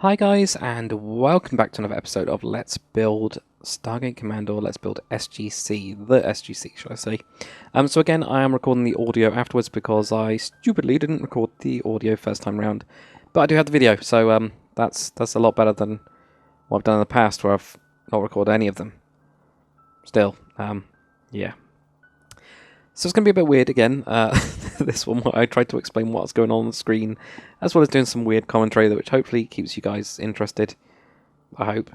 Hi guys, and welcome back to another episode of Let's Build Stargate Command, or Let's Build SGC, the SGC, should I say. So again, I am recording the audio afterwards because I stupidly didn't record the audio first time round. But I do have the video, so that's a lot better than what I've done in the past where I've not recorded any of them. Still, yeah. So it's going to be a bit weird again, this one, where I tried to explain what's going on the screen, as well as doing some weird commentary, which hopefully keeps you guys interested, I hope.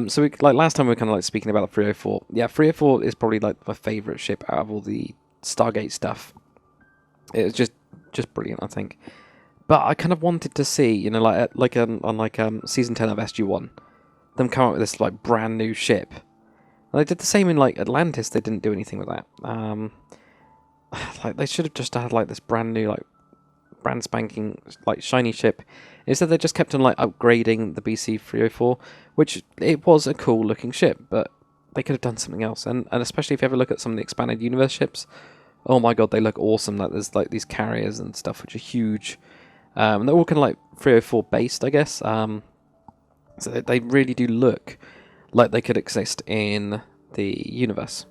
So like last time we were kind of like speaking about the 304. Yeah, 304 is probably like my favourite ship out of all the Stargate stuff. It was just brilliant, I think. But I kind of wanted to see, you know, on season 10 of SG1, them come up with this like brand new ship. And they did the same in like Atlantis. They didn't do anything with that. Like they should have just had like this brand new, like brand spanking, like shiny ship. Instead, they just kept on like upgrading the BC 304, which it was a cool looking ship, but they could have done something else. And especially if you ever look at some of the expanded universe ships, oh my god, they look awesome. Like there's like these carriers and stuff which are huge. They're all kind of like 304 based, I guess. So they really do look like they could exist in the universe.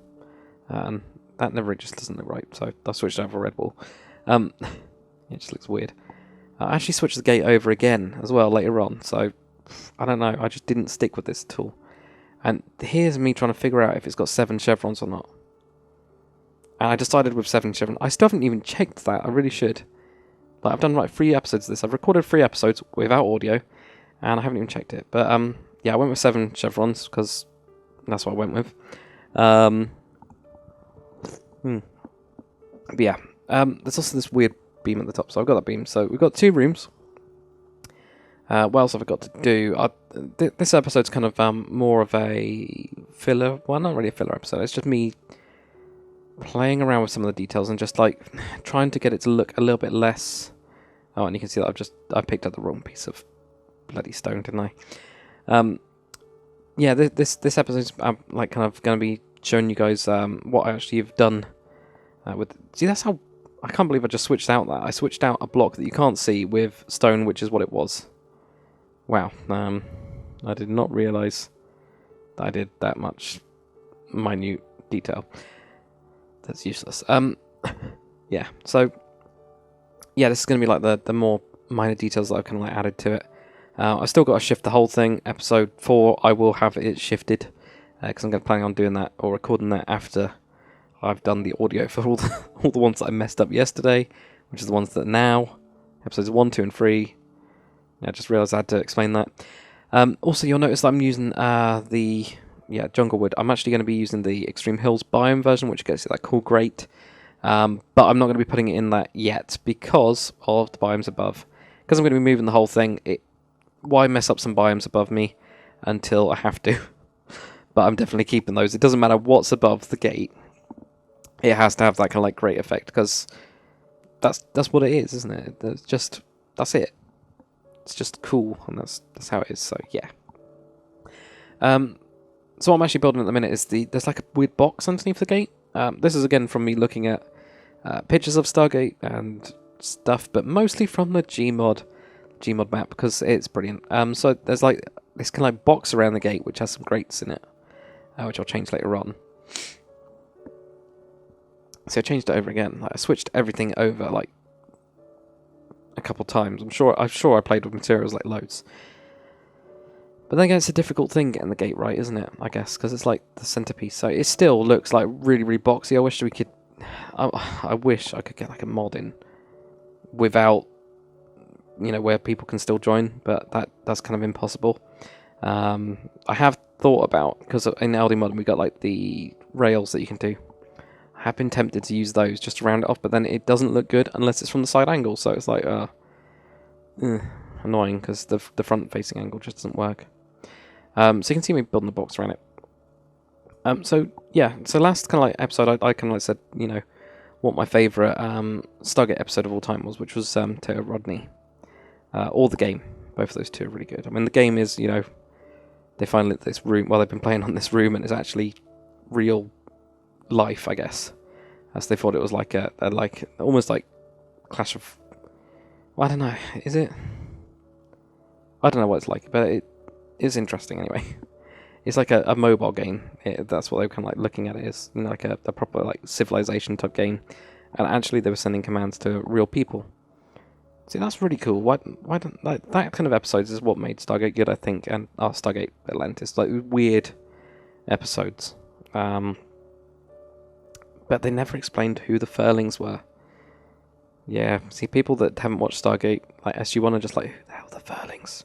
That never just doesn't look right, so I switched over to Red Bull. It just looks weird. I actually switched the gate over again as well later on, so I don't know, I just didn't stick with this tool. And here's me trying to figure out if it's got 7 chevrons or not. And I decided with 7 chevrons. I still haven't even checked that, I really should. Like, I've done like 3 episodes of this, I've recorded 3 episodes without audio, and I haven't even checked it. But yeah, I went with 7 chevrons, because that's what I went with. But yeah, there's also this weird beam at the top, so I've got that beam. So we've got 2 rooms. What else have I got to do? This episode's kind of more of a filler, well, not really a filler episode, it's just me playing around with some of the details and just like trying to get it to look a little bit less. Oh, and you can see that I picked up the wrong piece of bloody stone, didn't I? Yeah, this episode's like kind of going to be showing you guys what I actually have done. See, that's how... I can't believe I just switched out that. I switched out a block that you can't see with stone, which is what it was. Wow. I did not realise that I did that much minute detail. That's useless. Yeah, so... Yeah, this is going to be like the more minor details that I've kind of like added to it. I've still got to shift the whole thing. Episode 4, I will have it shifted. Because I'm going to plan on doing that, or recording that after I've done the audio for all the ones that I messed up yesterday, which is the ones that now, episodes 1, 2, and 3. I just realised I had to explain that. Also, you'll notice that I'm using the jungle wood. I'm actually going to be using the Extreme Hills biome version, which gets that cool grate. But I'm not going to be putting it in that yet because of the biomes above. Because I'm going to be moving the whole thing, why mess up some biomes above me until I have to? But I'm definitely keeping those. It doesn't matter what's above the gate. It has to have that kind of like great effect because that's what it is, isn't it? That's it. It's just cool, and that's how it is. So yeah. So what I'm actually building at the minute is there's like a weird box underneath the gate. This is again from me looking at pictures of Stargate and stuff, but mostly from the Gmod map because it's brilliant. So there's like this kind of like box around the gate which has some grates in it, which I'll change later on. So I changed it over again. Like I switched everything over like a couple times. I'm sure I played with materials like loads. But then again, it's a difficult thing getting the gate right, isn't it? I guess because it's like the centerpiece. So it still looks like really, really boxy. I wish we could. I wish I could get like a mod in without, you know, where people can still join. But that's kind of impossible. I have thought about, because in LD mod we got like the rails that you can do. I have been tempted to use those just to round it off, but then it doesn't look good unless it's from the side angle, so it's like annoying because the front facing angle just doesn't work. So you can see me building the box around it. So yeah, so last kind of like episode I kind of like said, you know, what my favourite Stargate episode of all time was, which was Teo Rodney. Or the game. Both of those two are really good. I mean, the game is, you know, they finally lit this room, well, they've been playing on this room and it's actually real life, I guess, as they thought it was like a like almost like Clash of, well, I don't know, is it? I don't know what it's like, but it is interesting anyway. It's like a mobile game. That's what they were kind of like looking at it as, you know, like a proper like Civilization type game. And actually, they were sending commands to real people. See, that's really cool. Why don't like that kind of episodes is what made Stargate good, I think, and Stargate Atlantis, like weird episodes. But they never explained who the Furlings were. Yeah, see, people that haven't watched Stargate, like SG-1, are just like, who the hell are the Furlings?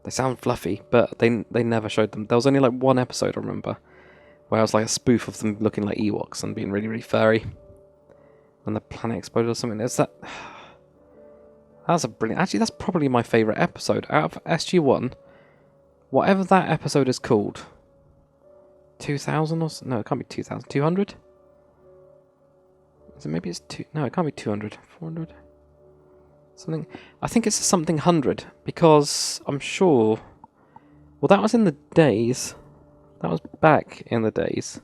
They sound fluffy, but they never showed them. There was only like one episode, I remember, where it was like a spoof of them looking like Ewoks and being really, really furry. And the planet exploded or something. Is that... That's a brilliant... Actually, that's probably my favourite episode. Out of SG-1, whatever that episode is called... 2000 or... No, it can't be 2000. 200? Is it maybe it's... No, it can't be 200. 400? Something... I think it's something 100, because I'm sure... Well, that was in the days... That was back in the days...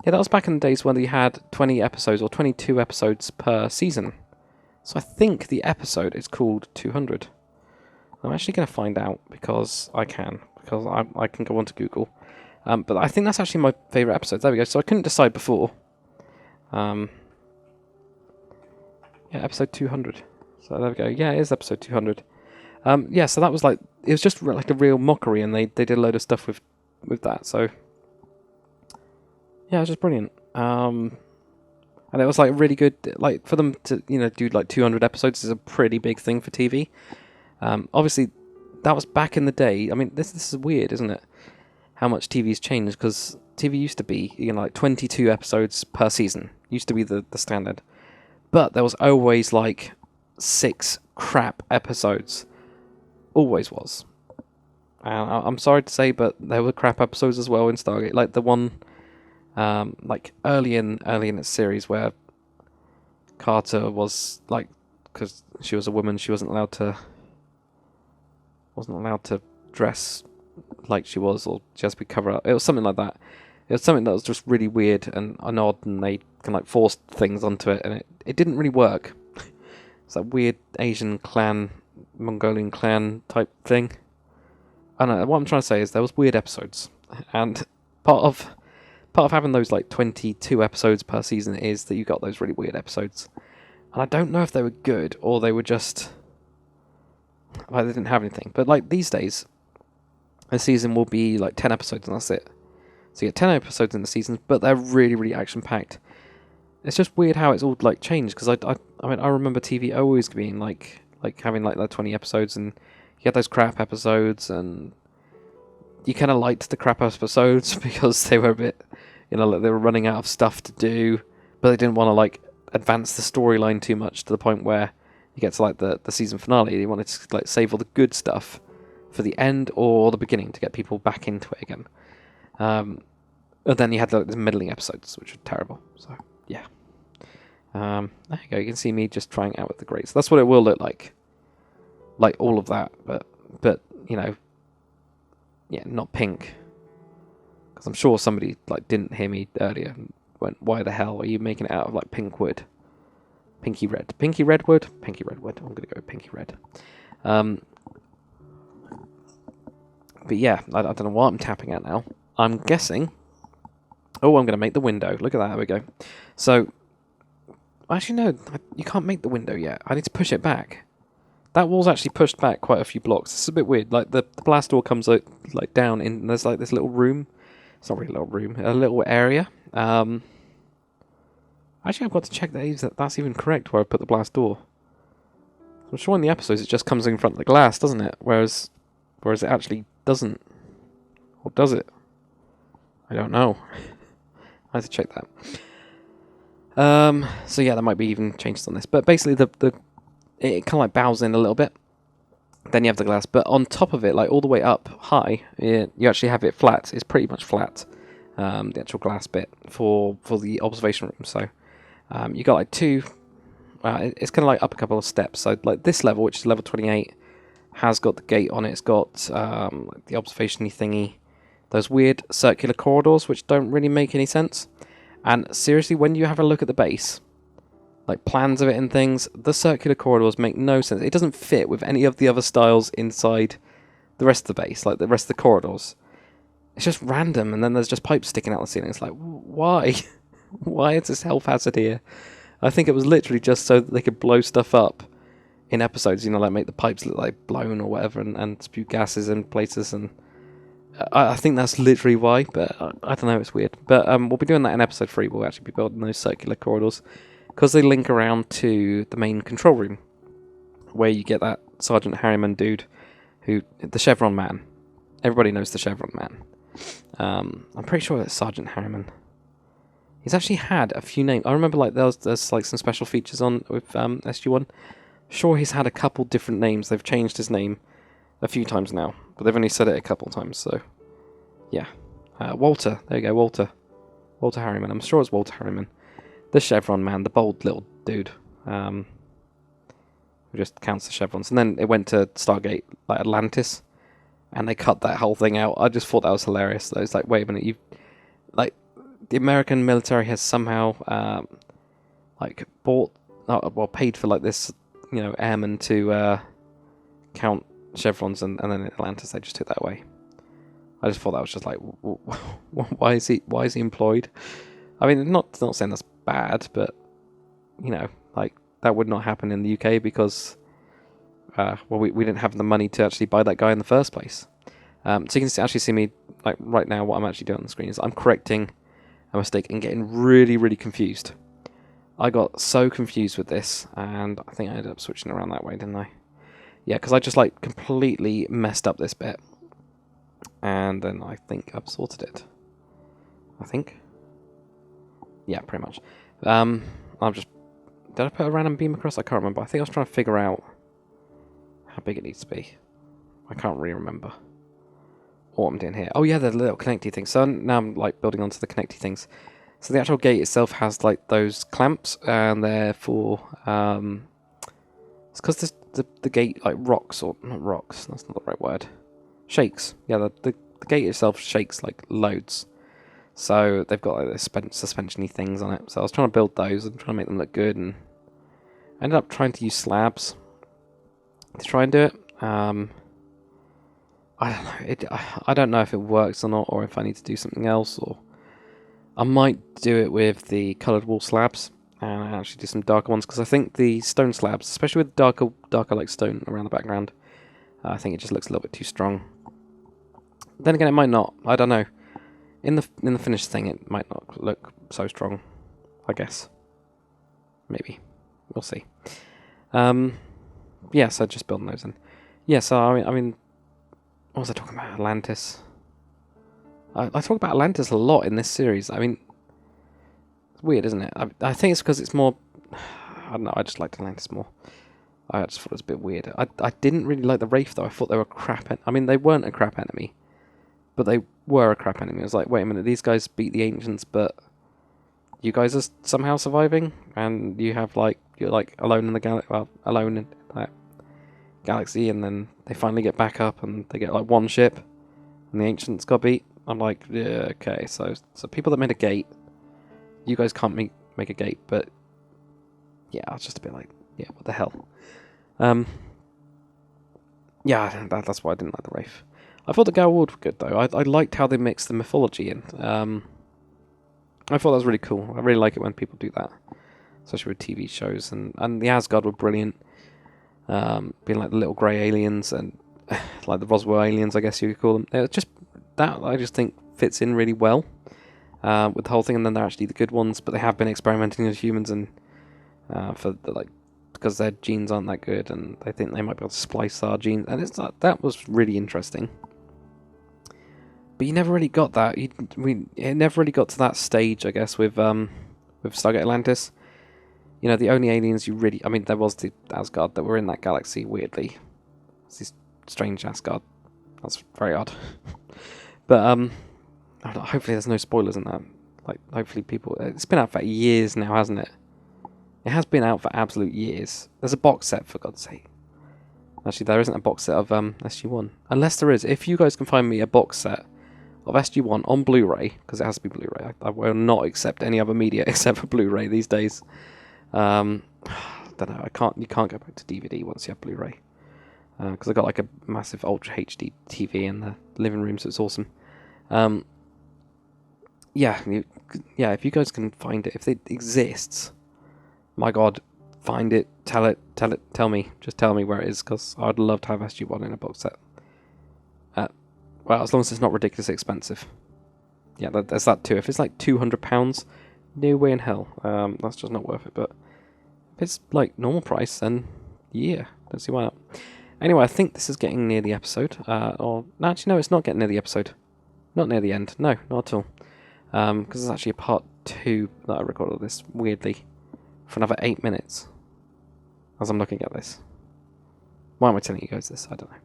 Yeah, that was back in the days when they had 20 episodes, or 22 episodes per season. So I think the episode is called 200. I'm actually going to find out, because I can. Because I can go on to Google. But I think that's actually my favourite episode. There we go. So I couldn't decide before. Yeah, episode 200. So there we go. Yeah, it is episode 200. Yeah, so that was like... It was just like a real mockery, and they did a load of stuff with that, so... Yeah, it was just brilliant. And it was like really good, like for them to, you know, do like 200 episodes is a pretty big thing for TV. Obviously, that was back in the day. I mean, this is weird, isn't it? How much TV's changed, because TV used to be, you know, like 22 episodes per season. Used to be the standard. But there was always like 6 crap episodes. Always was. And I'm sorry to say, but there were crap episodes as well in Stargate. Like the one... like early in its series where Carter was like, because she was a woman, she wasn't allowed to dress like she was, or just be covered up. It was something like that. It was something that was just really weird and odd, and they kind of like forced things onto it, and it didn't really work. It's that weird Asian clan, Mongolian clan type thing. I don't know, what I'm trying to say is there was weird episodes, and part of having those like 22 episodes per season is that you got those really weird episodes. And I don't know if they were good or they were just... Like, they didn't have anything. But like these days, a season will be like 10 episodes and that's it. So you get 10 episodes in the season, but they're really, really action-packed. It's just weird how it's all like changed, because I mean, I remember TV always being like having like 20 episodes, and you had those crap episodes, and you kind of liked the crap episodes because they were a bit, you know, like they were running out of stuff to do, but they didn't want to like advance the storyline too much to the point where you get to like the season finale. They wanted to like save all the good stuff for the end or the beginning to get people back into it again. And then you had like the middling episodes, which were terrible. So yeah, there you go. You can see me just trying out with the grades. That's what it will look like all of that, but you know. Yeah, not pink. Because I'm sure somebody like didn't hear me earlier and went, why the hell are you making it out of like pink wood? Pinky red. Pinky red wood? Pinky red wood. I'm going to go pinky red. But yeah, I don't know what I'm tapping at now. I'm guessing... Oh, I'm going to make the window. Look at that. There we go. So, actually no, you can't make the window yet. I need to push it back. That wall's actually pushed back quite a few blocks. It's a bit weird. Like the blast door comes out like down in. There's like this little room. It's not really a little room. A little area. Actually, I've got to check that's even correct where I put the blast door. I'm sure in the episodes it just comes in front of the glass, doesn't it? Whereas it actually doesn't. Or does it? I don't know. I have to check that. So yeah, there might be even changes on this. But basically it kind of like bows in a little bit. Then you have the glass, but on top of it, like all the way up high, you actually have it flat. It's pretty much flat, the actual glass bit for the observation room. So you got like two. It's kind of like up a couple of steps. So like this level, which is level 28, has got the gate on it. It's got the observation-y thingy. Those weird circular corridors, which don't really make any sense. And seriously, when you have a look at the base, like plans of it and things. The circular corridors make no sense. It doesn't fit with any of the other styles inside the rest of the base, like the rest of the corridors. It's just random, and then there's just pipes sticking out the ceiling. It's like, why? Why is this health hazard here? I think it was literally just so that they could blow stuff up in episodes, like make the pipes look like blown or whatever, and spew gases in places, and I think that's literally why, but I don't know, it's weird. But we'll be doing that in episode 3. We'll actually be building those circular corridors, because they link around to the main control room, where you get that Sergeant Harriman dude, the Chevron Man. Everybody knows the Chevron Man. I'm pretty sure it's Sergeant Harriman. He's actually had a few names. I remember like there's like some special features on with SG1. Sure, he's had a couple different names. They've changed his name a few times now, but they've only said it a couple times. So, yeah, Walter. There you go, Walter. Walter Harriman. I'm sure it's Walter Harriman, the Chevron Man, the bold little dude. Who just counts the chevrons. And then it went to Stargate, like Atlantis, and they cut that whole thing out. I just thought that was hilarious. It's like, wait a minute, the American military has somehow paid for like this, airmen to count chevrons, and then in Atlantis they just took that away. I just thought that was just like, why is he employed? I mean, not saying that's bad, but that would not happen in the UK because we didn't have the money to actually buy that guy in the first place. So you can actually see me like right now. What I'm actually doing on the screen is I'm correcting a mistake and getting really, really confused. I got so confused with this, and I think I ended up switching around that way, didn't I? Yeah, because I just like completely messed up this bit, and then I think I've sorted it. I think. Yeah, pretty much. Did I put a random beam across? I can't remember. I think I was trying to figure out how big it needs to be. I can't really remember what I'm doing here. Oh yeah, the little connecty things. So now I'm like building onto the connecty things. So the actual gate itself has like those clamps, and they're for it's because the gate like rocks, or not rocks. That's not the right word. Shakes. Yeah, the gate itself shakes like loads. So they've got like this suspension-y things on it. So I was trying to build those and trying to make them look good, and I ended up trying to use slabs to try and do it. I don't know. I don't know if it works or not, or if I need to do something else, or I might do it with the coloured wall slabs and actually do some darker ones, because I think the stone slabs, especially with darker like stone around the background, I think it just looks a little bit too strong. Then again, it might not. I don't know. In the finished thing, it might not look so strong, I guess. Maybe. We'll see. Yeah, so just building those in. Yeah, so I mean, what was I talking about? Atlantis. I talk about Atlantis a lot in this series. I mean, it's weird, isn't it? I think it's because it's more... I don't know, I just liked Atlantis more. I just thought it was a bit weird. I didn't really like the Wraith, though. I thought they were crap... I mean, they weren't a crap enemy, but they were a crap enemy. I was like, wait a minute, these guys beat the Ancients, but you guys are somehow surviving, and you have you're alone in the alone in that galaxy, and then they finally get back up, and they get one ship, and the Ancients got beat. I'm like, yeah, okay, so people that made a gate, you guys can't make a gate, but yeah, I was just a bit like, yeah, what the hell? Yeah, that's why I didn't like the Wraith. I thought the Gateroom were good, though. I liked how they mixed the mythology in. I thought that was really cool. I really like it when people do that, especially with TV shows. And the Asgard were brilliant, being like the little grey aliens, and like the Roswell aliens, I guess you could call them. It's just that I just think fits in really well with the whole thing. And then they're actually the good ones, but they have been experimenting with humans, and because their genes aren't that good, and they think they might be able to splice our genes, and that was really interesting. But you never really got that. It never really got to that stage, I guess, with Stargate Atlantis. The only aliens you really... I mean, there was the Asgard that were in that galaxy, weirdly. It's this strange Asgard. That's very odd. But, I don't know, hopefully there's no spoilers in that. Hopefully people... It's been out for years now, hasn't it? It has been out for absolute years. There's a box set, for God's sake. Actually, there isn't a box set of SG1. Unless there is. If you guys can find me a box set of SG1 on Blu-ray, because it has to be Blu-ray. I will not accept any other media except for Blu-ray these days. I don't know. You can't go back to DVD once you have Blu-ray. Because I got like a massive Ultra HD TV in the living room, so it's awesome. Yeah, if you guys can find it, if it exists, my God, find it, tell me. Just tell me where it is, because I'd love to have SG-1 in a box set. Well, as long as it's not ridiculously expensive. Yeah, there's that too. If it's like £200, no way in hell. That's just not worth it. But if it's like normal price, then yeah, don't see why not. Anyway, I think this is getting near the episode. Actually, no, it's not getting near the episode. Not near the end. No, not at all. Because it's actually a part 2 that I recorded this, weirdly, for another 8 minutes. As I'm looking at this. Why am I telling you guys this? I don't know.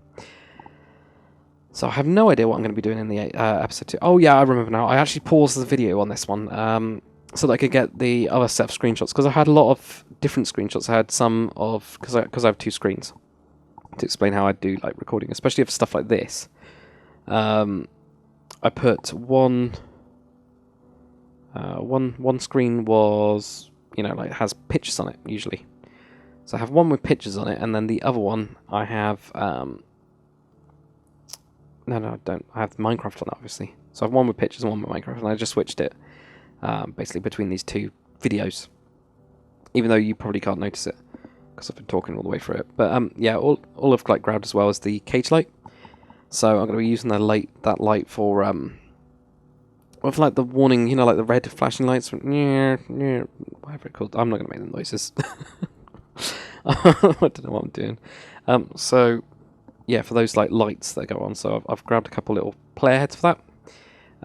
So I have no idea what I'm going to be doing in the episode 2. Oh yeah, I remember now. I actually paused the video on this one so that I could get the other set of screenshots, because I had a lot of different screenshots. I had some of... Because I have 2 screens. To explain how I do like recording, especially for stuff like this. I put one screen was, like has pictures on it usually. So I have one with pictures on it, and then the other one I have no, I don't. I have Minecraft on it, obviously. So I have one with pictures and one with Minecraft, and I just switched it basically between these 2 videos. Even though you probably can't notice it, because I've been talking all the way through it. But yeah, all I've grabbed as well is the cage light. So I'm going to be using that light for with like the warning, like the red flashing lights, whatever it's called. I'm not going to make the noises. I don't know what I'm doing. So yeah, for those like lights that go on. So I've grabbed a couple little player heads for that,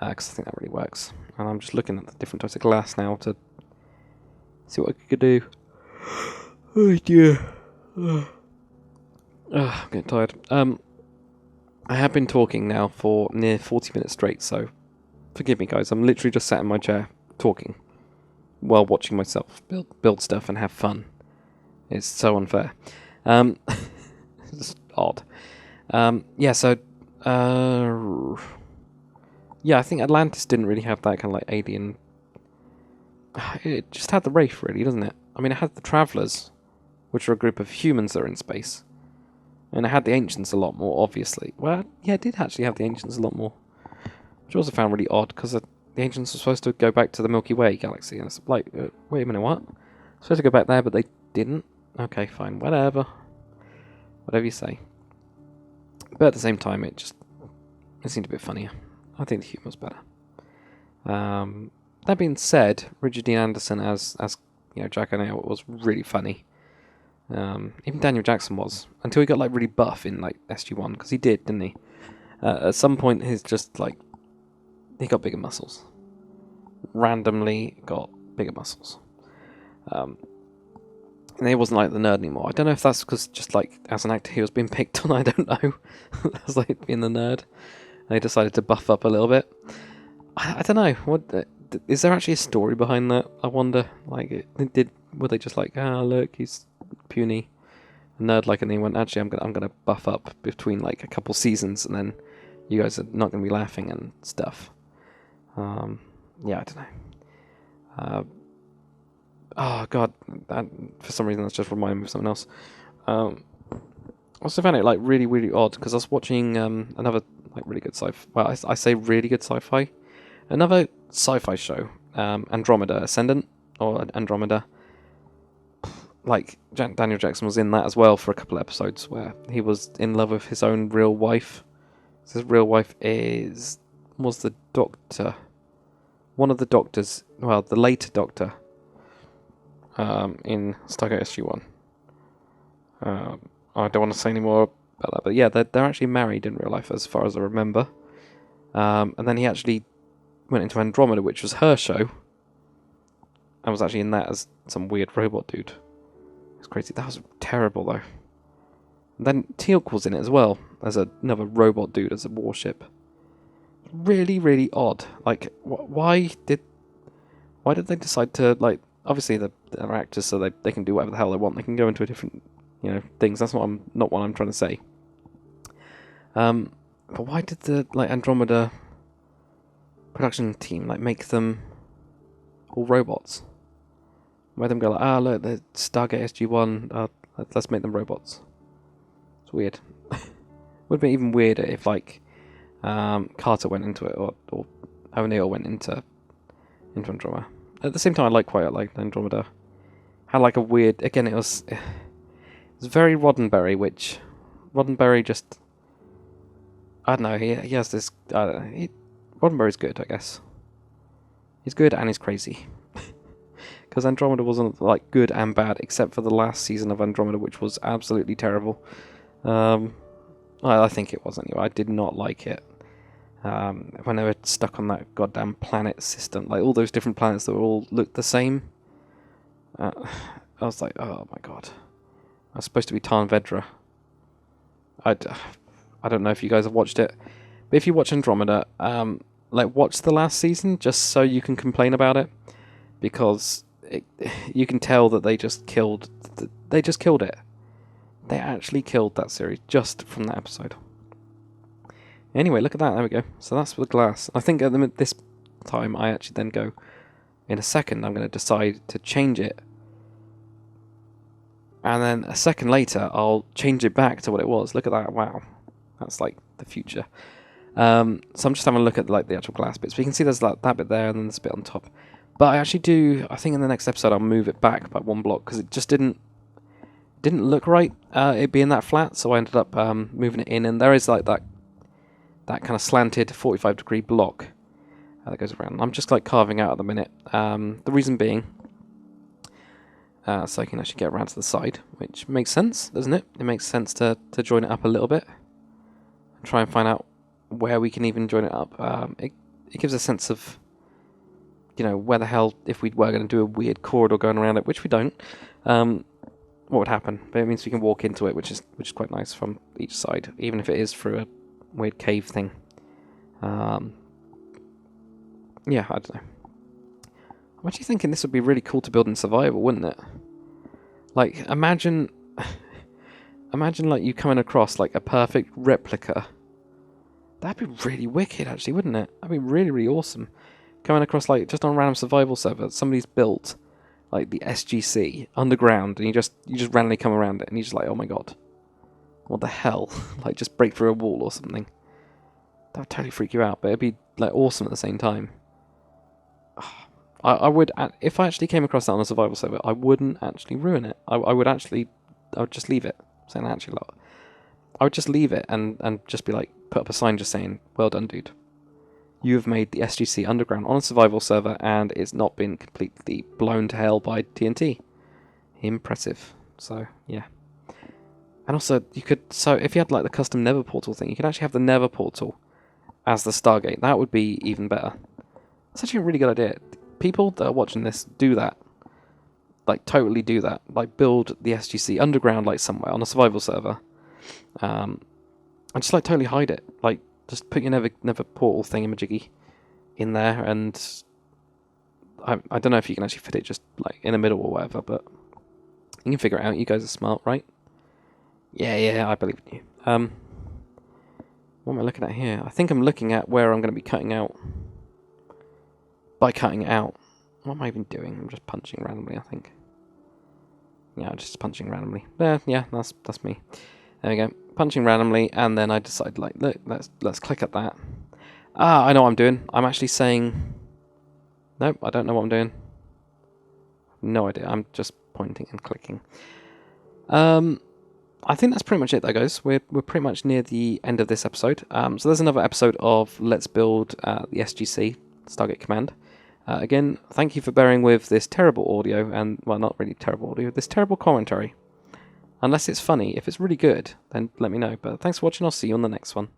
because I think that really works. And I'm just looking at the different types of glass now to see what I could do. Oh dear. I'm getting tired. I have been talking now for near 40 minutes straight, so forgive me guys. I'm literally just sat in my chair talking while watching myself build stuff and have fun. It's so unfair. It's odd. Yeah, so yeah, I think Atlantis didn't really have that kind of like alien. It just had the Wraith, really, doesn't it? I mean, it had the Travellers, which are a group of humans that are in space. And it had the Ancients a lot more, obviously. Well, yeah, it did actually have the Ancients a lot more. Which I also found really odd, because the Ancients were supposed to go back to the Milky Way galaxy. And it's like, wait a minute, what? Supposed to go back there, but they didn't? Okay, fine, whatever. Whatever you say. But at the same time, it seemed a bit funnier. I think the humour was better. That being said, Richard Dean Anderson as Jack O'Neill was really funny. Even Daniel Jackson was, until he got like really buff in like SG-1, because he did, didn't he? At some point, he got bigger muscles. Randomly got bigger muscles. And he wasn't like the nerd anymore. I don't know if that's because just like as an actor he was being picked on. I don't know. That's like being the nerd. And he decided to buff up a little bit. I don't know. What is there actually a story behind that? I wonder. Like, were they just like, look, he's puny, a nerd like, and he went, actually, I'm gonna buff up between like a couple seasons, and then you guys are not gonna be laughing and stuff. Yeah, I don't know. Oh god, for some reason that's just reminded me of something else. I also found it like really, really odd, because I was watching another like really good sci-fi. Well, I say really good sci-fi. Another sci-fi show, Andromeda Ascendant, or Andromeda. Like, Daniel Jackson was in that as well for a couple of episodes, where he was in love with his own real wife. His real wife was the doctor. One of the doctors, well, the later doctor, in Stargate SG-1. I don't want to say any more about that, but yeah, they're actually married in real life, as far as I remember. And then he actually went into Andromeda, which was her show, and was actually in that as some weird robot dude. It's crazy. That was terrible, though. And then Teal'c was in it as well, as another robot dude, as a warship. Really, really odd. Like, why did they decide to, like, obviously they're actors, so they can do whatever the hell they want. They can go into a different, things. That's not what I'm trying to say. But why did the Andromeda production team make them all robots? where them go like, ah, look, the Stargate SG-1, let's make them robots. It's weird. Would be even weirder if, like, Carter went into it, or O'Neill went into Andromeda. At the same time, I quite like Andromeda. Had like a weird, again, it was very Roddenberry, which Roddenberry just, I don't know, he has this, Roddenberry's good, I guess. He's good and he's crazy. Because Andromeda wasn't like good and bad, except for the last season of Andromeda, which was absolutely terrible. I think it was anyway. I did not like it. When they were stuck on that goddamn planet system, like all those different planets that all looked the same. I was like, oh my god. I was supposed to be Tarn Vedra. I don't know if you guys have watched it, but if you watch Andromeda, like watch the last season just so you can complain about it, because you can tell that they just killed. They just killed it. They actually killed that series just from that episode. Anyway, look at that. There we go. So that's the glass. I think at this time, I actually then go, in a second, I'm going to decide to change it. And then a second later, I'll change it back to what it was. Look at that. Wow. That's like the future. So I'm just having a look at like the actual glass bits. But you can see there's like that bit there and then this bit on top. But I actually do, I think in the next episode, I'll move it back by one block because it just didn't look right, it being that flat. So I ended up moving it in. And there is like that kind of slanted 45-degree block that goes around. I'm just like carving out at the minute. The reason being, so I can actually get around to the side, which makes sense, doesn't it? It makes sense to join it up a little bit and try and find out where we can even join it up. It gives a sense of, you know, where the hell, if we were going to do a weird corridor going around it, which we don't, what would happen? But it means we can walk into it, which is quite nice from each side, even if it is through a weird cave thing. Yeah, I don't know. I'm actually thinking this would be really cool to build in survival, wouldn't it? Like, imagine like you coming across like a perfect replica. That'd be really wicked, actually, wouldn't it? That'd be really, really awesome. Coming across like just on a random survival server, somebody's built like the SGC underground, and you just randomly come around it, and you're just like, oh my god, what the hell? Like, just break through a wall or something. That would totally freak you out, but it'd be like awesome at the same time. I would, if I actually came across that on a survival server, I wouldn't actually ruin it. I would just leave it. Saying actually a lot. I would just leave it and just be like, put up a sign just saying, well done, dude. You have made the SGC underground on a survival server, and it's not been completely blown to hell by TNT. Impressive. So, yeah. And also, you could, so if you had like the custom Nether portal thing, you could actually have the Nether portal as the Stargate. That would be even better. That's actually a really good idea. People that are watching this, do that. Like, totally do that. Like, build the SGC underground, like, somewhere on a survival server. And just, like, totally hide it. Like, just put your Nether portal thingamajiggy in there, and I don't know if you can actually fit it just, like, in the middle or whatever, but you can figure it out. You guys are smart, right? Yeah, I believe in you. What am I looking at here? I think I'm looking at where I'm going to be cutting out. By cutting it out. What am I even doing? I'm just punching randomly, I think. Yeah, I'm just punching randomly. Yeah, that's me. There we go. Punching randomly, and then I decide, like, look, let's click at that. Ah, I know what I'm doing. I'm actually saying... Nope, I don't know what I'm doing. No idea. I'm just pointing and clicking. I think that's pretty much it, though, guys. We're pretty much near the end of this episode. So there's another episode of Let's Build the SGC, Stargate Command. Again, thank you for bearing with this terrible audio, and, well, not really terrible audio, this terrible commentary. Unless it's funny. If it's really good, then let me know. But thanks for watching. I'll see you on the next one.